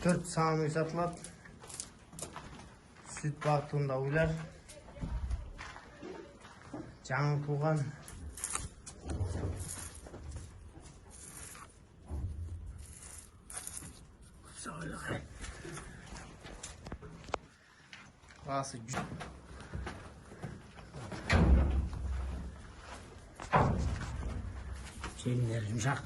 4 sağım satılады. Süt бағытында ойлар. Жаңы туған. Басы желілер жұмшақ.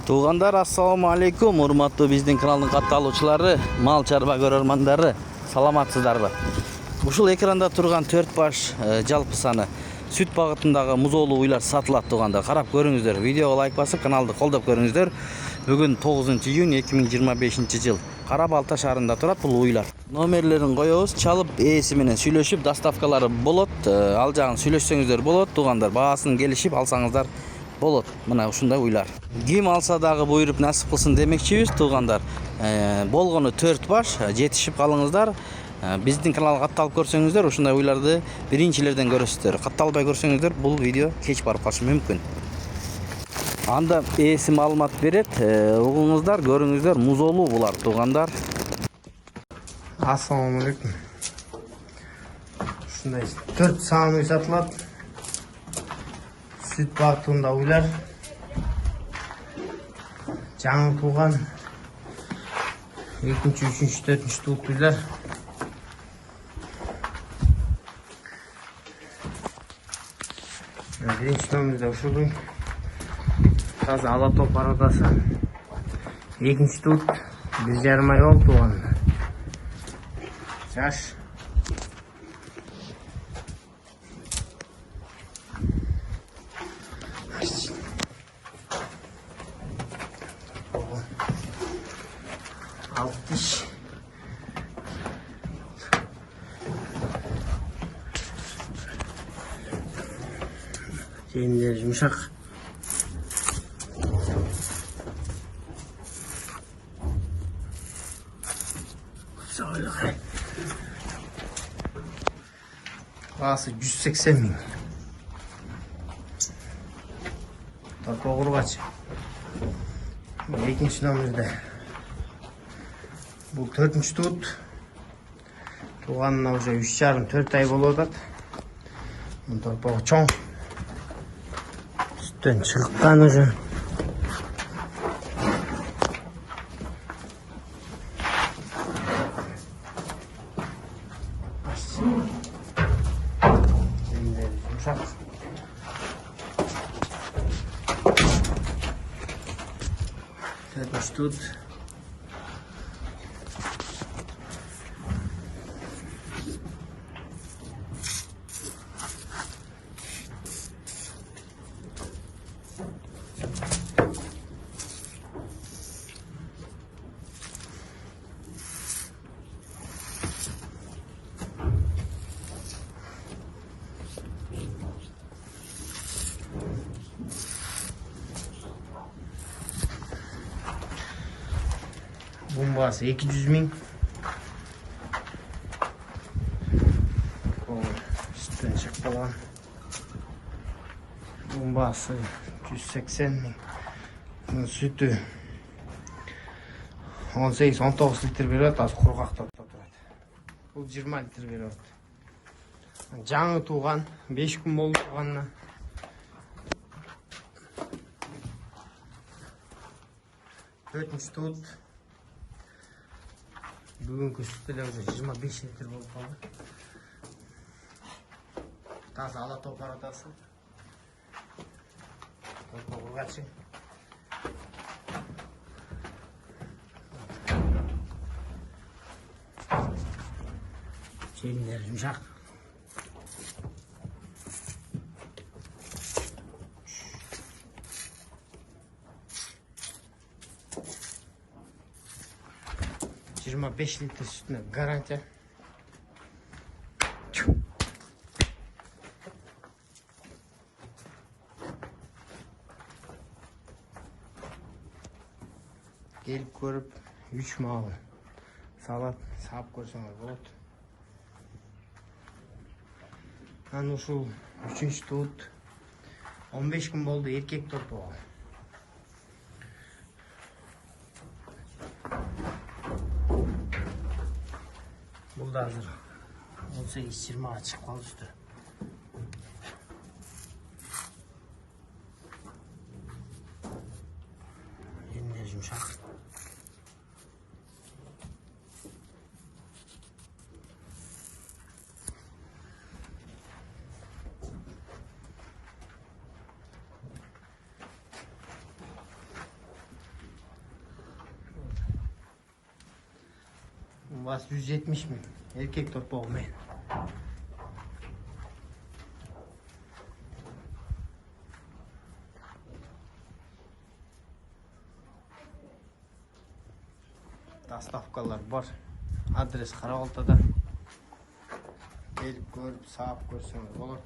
Туғандар, ассаламу алейкум, урматтуу биздин каналдын катталуучулары, мал чарба көрөрмандары, саламатсыздарбы? Ушул экранда турган 4 баш жалпы саны сүт багытындагы музоолуу уйлар сатылат туғандар. Карап көрүңүздөр, видеого лайк басып, каналды колдоп көрүңүздөр. Бүгүн 9 июнь 2025 жыл. Кара Балта шаарында турат бул уйлар. Номерлерин коебуз, чалып ээси менен сүйлөшүп, доставкалары болот. Ал жагын сүйлөшсөңүздөр болот туғандар. Баасын келишип алсаңыздар болот. Мына ушундай уйлар. Ким алса дагы буйруп насип кылсын демекчибиз туғандар. Болгону 4 баш, жетишип калыңыздар. Биздин каналга катталып көрсөңүздөр, ушундай уйларды биринчилерден көрөсүздөр. Катталбай көрсөңүздөр, бул видео кеч барып калышы мүмкүн. Анда ээси маалымат берет. Угуңуздар, көрүңүздөр, музоолуу булар туғандар. Ассаламу алейкум. Ушундай 4 саам сатылат. Süt бағытында ойлар. Жаңы туған. 2-ші, 3-ші, 4-ші туып үйлер. Бірінші номерде ұшылдың. Таза ала топ арадасы. 2-ші туып. 1,5 ай ол туған. Жаш. Altış. Şeyinler yumuşak. Bağısı 180 bin. Tarpa kurbaç. İkinci номерде. Бұл 4-ші туыт. Туғанына уже 3,5-4 ай болып атат. Бұл торпағы чоң. Сүттен шығыққан уже. Жұмшақ. 4-ші туыт. Bombası 200 bin. Sütten çıktı lan. Bombası 180 bin. Bunun sütü 18-19 litre veriyor. Az kurgakta turadi. Bu 20 litre veriyor. Жаңы туған, 5 күн болды туғанына. Төртінші туыт. Бүгінгі сүттелер уже 25 литр болып қалды. Таза ала топ арадасы. Топқа құрғатшы. Желілер жұмшақ. Жиырма 5 литр сүтіне гарантия. Келіп көріп, 3 малы салат сап көрсеңіз болады. Аны ушул 3-ші туыт. 15 күн болды еркек торпоға. Бұл да азыр 18-20-ға шығып қалды үсті. Еліне жұмшақ. Бас 170 min. Erkek torpağı men. Dostavkalar var. Adres Qaraqaltada. Gelip görüp, sağıp görseniz olur.